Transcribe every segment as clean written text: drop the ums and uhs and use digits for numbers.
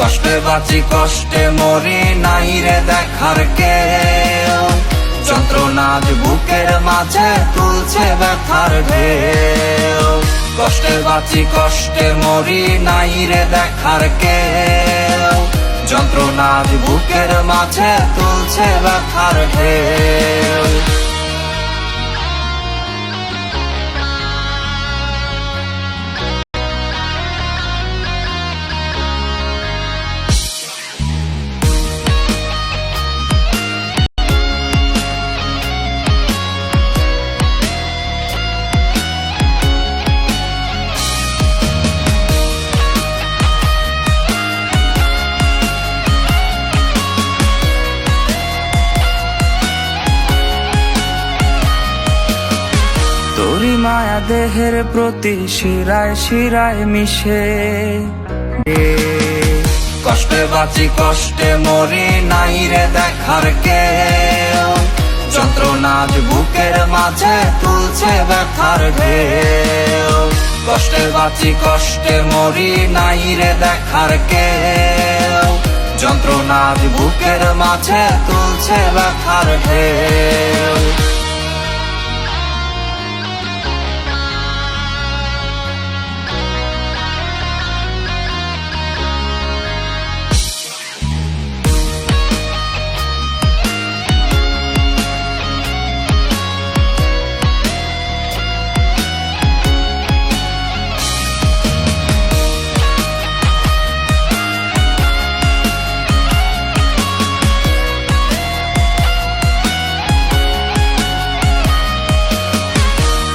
কষ্টে বাঁচি কষ্টে মরি, নাই রে দেখার কেউ। যন্ত্রণা আজ বুকের মাঝে তুলছে ব্যথার ঢেউ। কষ্টে বাঁচি কষ্টে মরি, নাই রে দেখার কেউ। যন্ত্রণা আজ বুকের মাঝে তুলছে ব্যথার ঢেউ। তোরি মায়া দেহের প্রতি শিরায় শিরায় মিশে। কষ্টে বাঁচি কষ্টে মরি, নাই রে দেখার কেউ। যন্ত্রণা আজ বুকের মাঝে তুলছে ব্যথার ঢেউ। কষ্টে বাঁচি কষ্টে মরি, নাই রে দেখার কেউ। যন্ত্রণা আজ বুকের মাঝে তুলছে ব্যথার ঢেউ।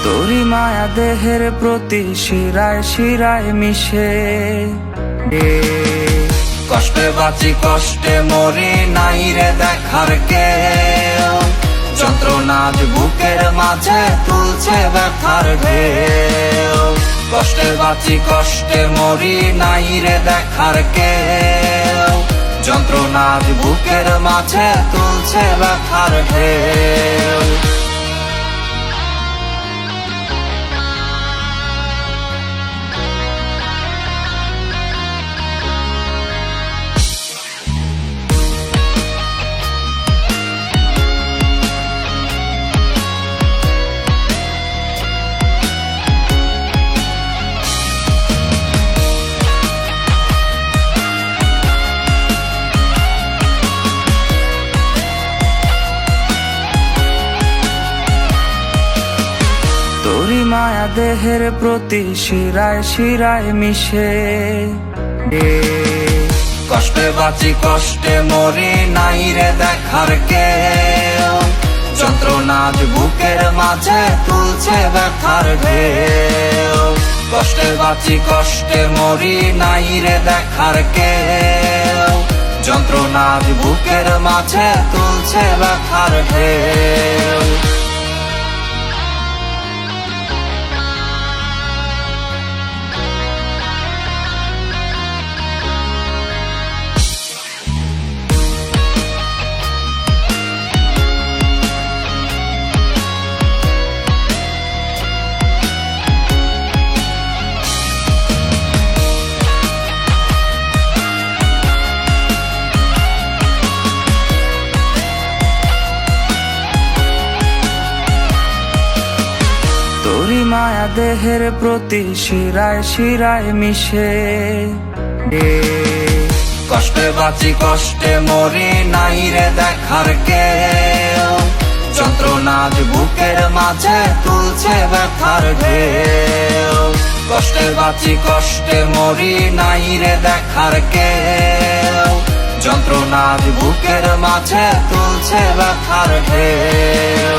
তোরি মায়া দেহের প্রতি শিরায় শিরায় মিশে। কষ্টে বাঁচি কষ্টে মরি, নাই রে দেখার কেউ। যন্ত্রণা আজ বুকের মাঝে তুলছে ব্যথার ঢেউ। কষ্টে বাঁচি কষ্টে মরি, নাই রে দেখার কেউ। যন্ত্রণা আজ বুকের মাঝে তুলছে ব্যথার ঢেউ। তোরি মায়া দেহের প্রতি শিরায় শিরায় মিশে। কষ্টে বাঁচি কষ্টে মরি, নাই রে দেখার কেউ। যন্ত্রণা আজ বুকের মাঝে তুলছে ব্যথার ঢেউ। কষ্টে বাঁচি কষ্টে মরি, নাই রে দেখার কেউ। যন্ত্রণা আজ বুকের মাঝে তুলছে ব্যথার ঢেউ। তোরি মায়া দেহের প্রতি শিরায় শিরায় মিশে। কষ্টে বাঁচি কষ্টে মরি, নাই রে দেখার কেউ। যন্ত্রণা আজ বুকের মাঝে তুলছে ব্যথার ঢেউ। কষ্টে বাঁচি কষ্টে মরি, নাই রে দেখার কেউ। যন্ত্রণা আজ বুকের মাঝে তুলছে ব্যথার ঢেউ।